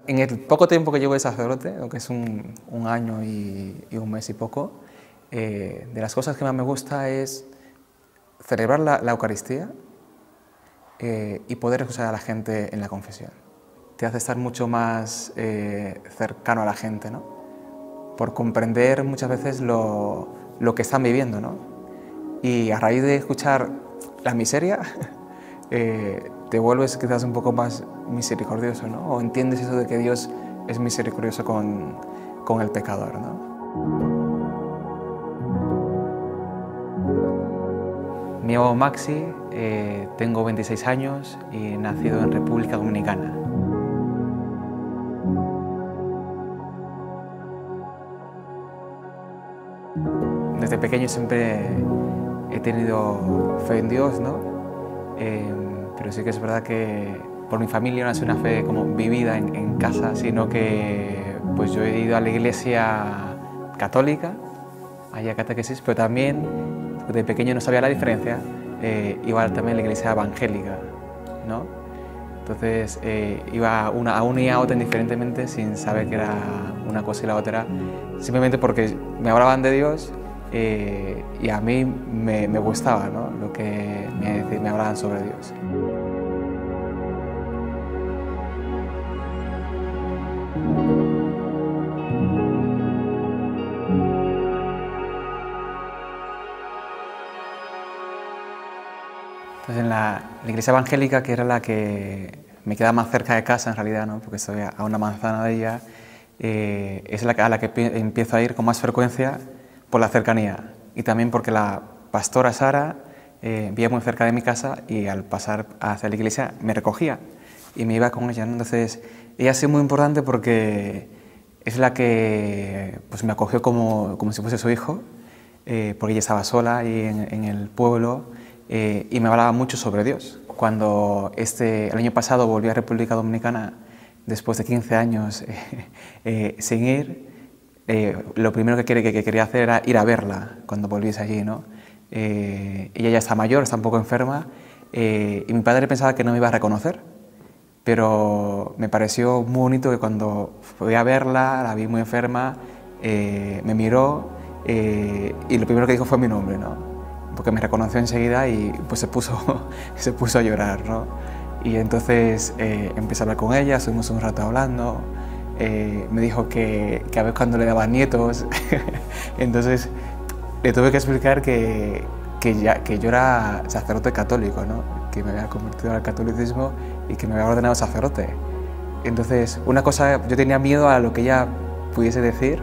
En el poco tiempo que llevo de sacerdote, lo que es un año y un mes y poco, de las cosas que más me gusta es celebrar la Eucaristía y poder escuchar a la gente en la confesión. Te hace estar mucho más cercano a la gente, ¿no? Por comprender muchas veces lo que están viviendo, ¿no? Y a raíz de escuchar la miseria, te vuelves quizás un poco más misericordioso, ¿no? O entiendes eso de que Dios es misericordioso con el pecador, ¿no? Me llamo Maxi, tengo 26 años y he nacido en República Dominicana. Desde pequeño siempre he tenido fe en Dios, ¿no? Pero sí que es verdad que por mi familia no ha sido una fe como vivida en casa, sino que pues yo he ido a la iglesia católica, allá a catequesis, pero también de pequeño no sabía la diferencia, iba también a la iglesia evangélica, ¿no? Entonces iba a una y a otra indiferentemente sin saber que era una cosa y la otra, simplemente porque me hablaban de Dios y a mí me gustaba, ¿no? Lo que me hablaban sobre Dios. Entonces en la iglesia evangélica, que era la que me queda más cerca de casa en realidad, ¿no? Porque estoy a una manzana de ella, es a la que empiezo a ir con más frecuencia por la cercanía y también porque la pastora Sara vivía muy cerca de mi casa y al pasar hacia la iglesia me recogía y me iba con ella, ¿no? Entonces ella ha sido muy importante porque es la que pues, me acogió como si fuese su hijo, porque ella estaba sola ahí en el pueblo y me hablaba mucho sobre Dios. Cuando el año pasado volví a República Dominicana después de 15 años sin ir, lo primero que quería hacer era ir a verla cuando volviese allí, ¿no? Ella ya está mayor, está un poco enferma y mi padre pensaba que no me iba a reconocer, pero me pareció muy bonito que cuando fui a verla, la vi muy enferma, me miró y lo primero que dijo fue mi nombre, ¿no? Porque me reconoció enseguida y pues se puso a llorar, ¿no? Y entonces empecé a hablar con ella, estuvimos un rato hablando. Me dijo que a veces cuando le daban nietos, entonces le tuve que explicar que yo era sacerdote católico, ¿no? Que me había convertido al catolicismo y que me había ordenado sacerdote. Entonces, una cosa, yo tenía miedo a lo que ella pudiese decir,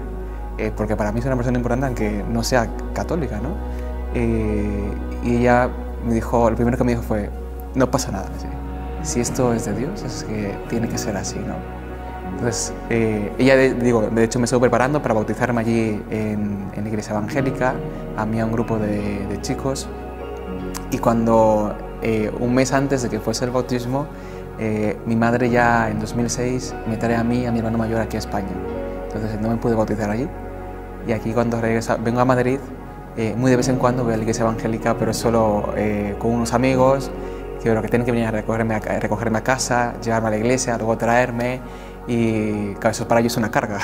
porque para mí es una persona importante aunque no sea católica, ¿no? Y ella me dijo, lo primero que me dijo fue, no pasa nada, ¿sí? Si esto es de Dios, es que tiene que ser así, ¿no? Entonces, ella, de hecho me estuvo preparando para bautizarme allí en la iglesia evangélica, a mí a un grupo de chicos, y cuando un mes antes de que fuese el bautismo, mi madre ya en 2006 me trae a mí y a mi hermano mayor aquí a España. Entonces no me pude bautizar allí, y aquí cuando vengo a Madrid, muy de vez en cuando voy a la iglesia evangélica, pero solo con unos amigos que tienen que venir a recogerme a casa, llevarme a la iglesia, luego traerme, y claro, eso para ellos es una carga.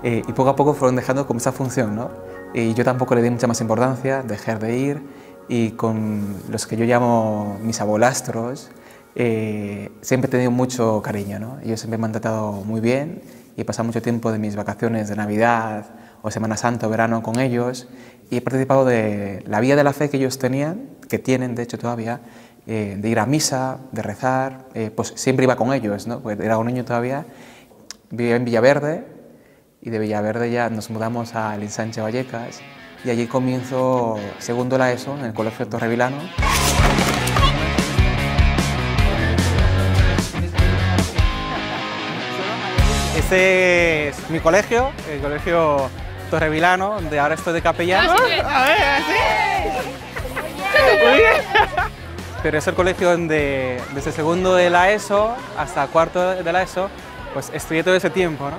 Y poco a poco fueron dejando como esa función, ¿no? Y yo tampoco le di mucha más importancia, dejé de ir, y con los que yo llamo mis abuelastros, siempre he tenido mucho cariño, ¿no? Ellos siempre me han tratado muy bien y he pasado mucho tiempo de mis vacaciones de Navidad o Semana Santa o verano con ellos, y he participado de la vida de la fe que ellos tenían, que tienen de hecho todavía, de ir a misa, de rezar, pues siempre iba con ellos, ¿no? Porque era un niño todavía, vivía en Villaverde, y de Villaverde ya nos mudamos al Ensanche Vallecas, y allí comienzo segundo la ESO en el Colegio Torrevilano. Este es mi colegio, el Colegio Torrevilano, donde ahora estoy de capellán. A ver, así. Muy bien. Pero es el colegio donde desde segundo de la ESO hasta cuarto de la ESO, pues estudié todo ese tiempo, ¿no?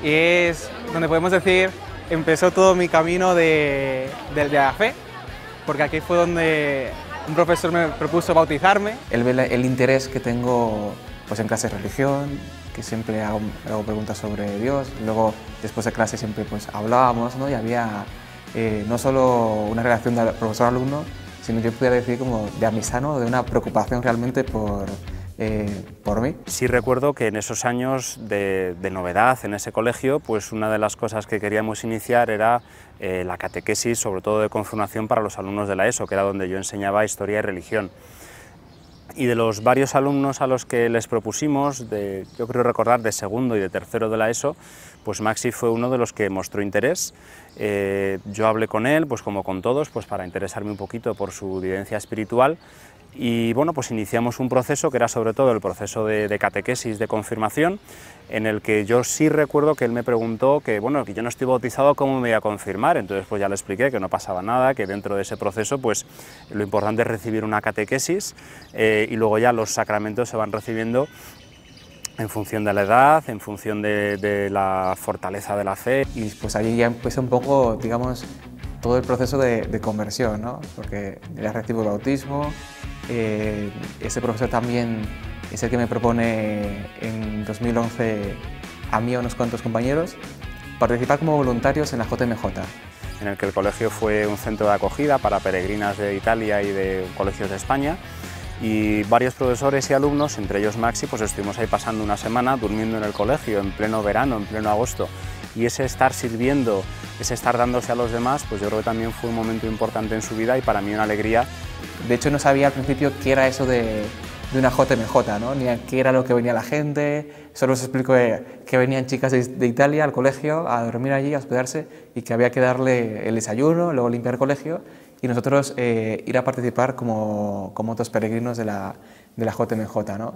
Y es donde podemos decir, empezó todo mi camino de la fe, porque aquí fue donde un profesor me propuso bautizarme. Él ve el interés que tengo pues en clase de religión, que siempre hago preguntas sobre Dios. Luego, después de clase, siempre pues hablábamos, ¿no? Y había no solo una relación de profesor-alumno, sino yo podría decir como de amistad, ¿no? De una preocupación realmente por mí. Sí recuerdo que en esos años de novedad en ese colegio, pues una de las cosas que queríamos iniciar era la catequesis, sobre todo de confirmación para los alumnos de la ESO, que era donde yo enseñaba historia y religión. Y de los varios alumnos a los que les propusimos, yo creo recordar de segundo y de tercero de la ESO, pues Maxi fue uno de los que mostró interés. Yo hablé con él, pues como con todos, pues para interesarme un poquito por su vivencia espiritual. Y bueno, pues iniciamos un proceso que era sobre todo el proceso de catequesis, de confirmación, en el que yo sí recuerdo que él me preguntó que, bueno, que yo no estoy bautizado, ¿cómo me voy a confirmar? Entonces pues ya le expliqué que no pasaba nada, que dentro de ese proceso pues lo importante es recibir una catequesis y luego ya los sacramentos se van recibiendo en función de la edad, en función de la fortaleza de la fe. Y pues allí ya empezó un poco, digamos, todo el proceso de conversión, ¿no? Porque ya recibo el bautismo, ese profesor también es el que me propone en 2011 a mí y a unos cuantos compañeros participar como voluntarios en la JMJ. En el que el colegio fue un centro de acogida para peregrinas de Italia y de colegios de España, y varios profesores y alumnos, entre ellos Maxi, pues estuvimos ahí pasando una semana durmiendo en el colegio en pleno verano, en pleno agosto, y ese estar sirviendo, ese estar dándose a los demás, pues yo creo que también fue un momento importante en su vida y para mí una alegría. De hecho no sabía al principio qué era eso de una JMJ, ¿no? Ni a qué era lo que venía la gente, solo os explico que venían chicas de Italia al colegio a dormir allí, a hospedarse, y que había que darle el desayuno, luego limpiar el colegio, y nosotros ir a participar como otros peregrinos de la JMJ, ¿no?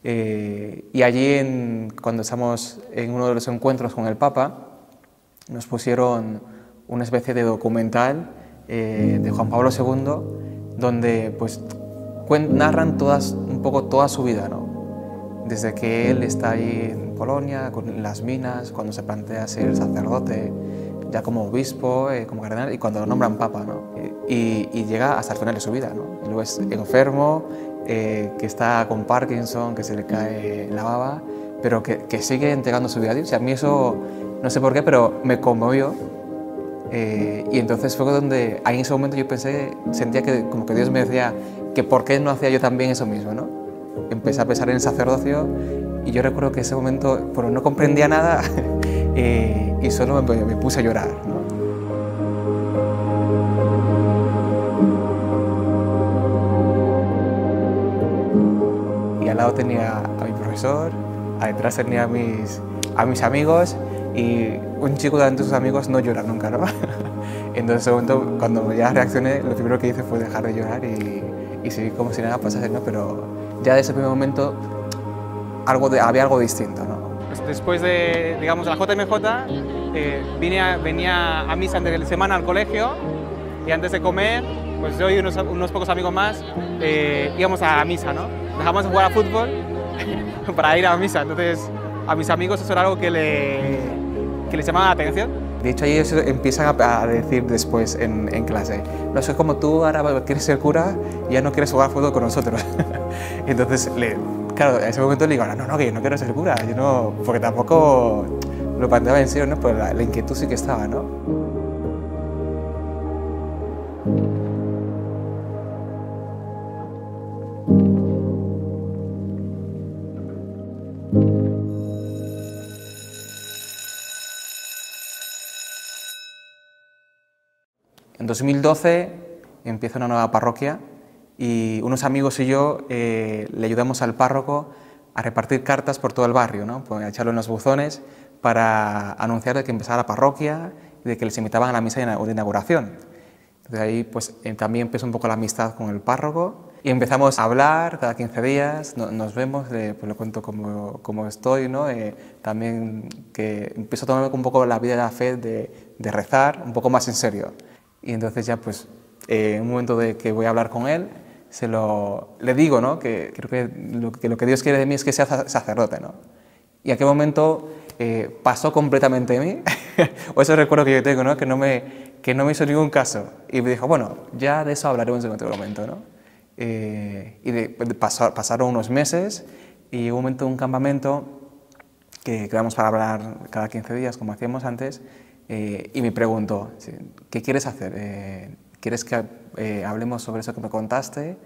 Y allí, cuando estamos en uno de los encuentros con el Papa, nos pusieron una especie de documental de Juan Pablo II, donde pues narran un poco toda su vida, ¿no? Desde que él está ahí en Polonia, con las minas, cuando se plantea ser sacerdote, ya como obispo, como cardenal, y cuando lo nombran papa, ¿no? Y llega hasta el final de su vida, ¿no? Y luego es enfermo, que está con Parkinson, que se le cae la baba, pero que sigue entregando su vida a Dios. Y a mí eso, no sé por qué, pero me conmovió. Y entonces fue donde, ahí en ese momento yo sentía que como que Dios me decía que por qué no hacía yo también eso mismo, ¿no? Empecé a pensar en el sacerdocio y yo recuerdo que en ese momento, bueno, no comprendía nada y solo me puse a llorar, ¿no? Y al lado tenía a mi profesor, detrás tenía a mis amigos, y un chico delante de sus amigos no llora nunca, ¿no? Entonces, en ese momento, cuando ya reaccioné, lo primero que hice fue dejar de llorar y seguir como si nada pasase, ¿no? Pero ya desde ese primer momento había algo distinto, ¿no? Después de, digamos, la JMJ, venía a misa entre la semana al colegio, y antes de comer, pues yo y unos pocos amigos más íbamos a misa, ¿no? Dejamos de jugar a fútbol para ir a misa. Entonces, a mis amigos eso era algo que les llamaba la atención. De hecho, ellos empiezan a decir después en clase, no, es como tú ahora quieres ser cura y ya no quieres jugar fútbol con nosotros. Entonces, claro, en ese momento le digo, no, que yo no quiero ser cura, yo no, porque tampoco lo planteaba en serio, ¿no? Pues la inquietud sí que estaba, ¿no? En 2012 empieza una nueva parroquia y unos amigos y yo le ayudamos al párroco a repartir cartas por todo el barrio, ¿no? Pues a echarlo en los buzones para anunciar de que empezaba la parroquia y de que les invitaban a la misa de inauguración. Entonces ahí pues también empezó un poco la amistad con el párroco y empezamos a hablar cada 15 días, nos vemos, pues le cuento cómo estoy, ¿no? También que empiezo a tomar un poco la vida de la fe, de rezar un poco más en serio. Y entonces ya pues en un momento de que voy a hablar con él, le digo, ¿no? Que creo que lo que Dios quiere de mí es que sea sacerdote, ¿no? Y en aquel momento pasó completamente de mí, o eso recuerdo que yo tengo, ¿no? Que no me hizo ningún caso. Y me dijo, bueno, ya de eso hablaremos en otro momento, ¿no? Pasaron unos meses Y hubo un momento en un campamento que quedamos para hablar cada 15 días, como hacíamos antes, y me preguntó, ¿qué quieres hacer? ¿Quieres que hablemos sobre eso que me contaste?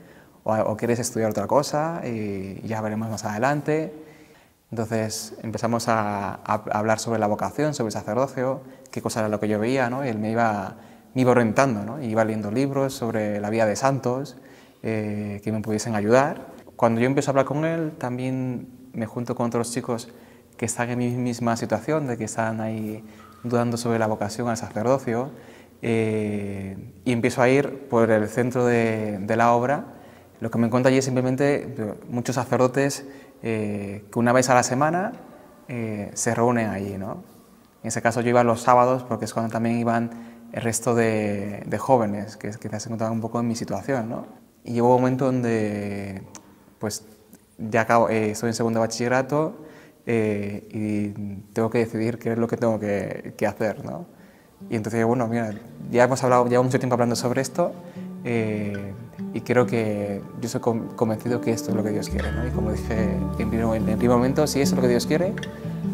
¿O quieres estudiar otra cosa? Y ya veremos más adelante. Entonces empezamos a hablar sobre la vocación, sobre el sacerdocio, qué cosa era lo que yo veía, ¿no? Y él me iba orientando, ¿no? Iba leyendo libros sobre la vida de santos que me pudiesen ayudar. Cuando yo empiezo a hablar con él, también me junto con otros chicos que están en mi misma situación, de que están ahí dudando sobre la vocación al sacerdocio, y empiezo a ir por el centro de la obra. Lo que me encuentro allí es simplemente muchos sacerdotes que una vez a la semana se reúnen allí, ¿no? En ese caso yo iba los sábados porque es cuando también iban el resto de jóvenes que quizás se encontraban un poco en mi situación, ¿no? Y hubo un momento donde pues ya estoy en segundo de bachillerato y tengo que decidir qué es lo que tengo que hacer, ¿no? Y entonces, bueno, mira, llevamos mucho tiempo hablando sobre esto y creo que yo soy convencido que esto es lo que Dios quiere, ¿no? Y como dije en el primer momento, si eso es lo que Dios quiere,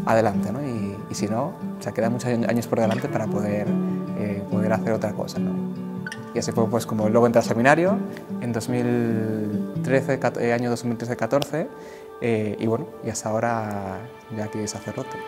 adelante, ¿no? Y si no, o sea, quedan muchos años por delante para poder hacer otra cosa, ¿no? Y así fue pues como luego entré al seminario en 2013, año 2013-14, y bueno, y hasta ahora ya aquí sacerdote.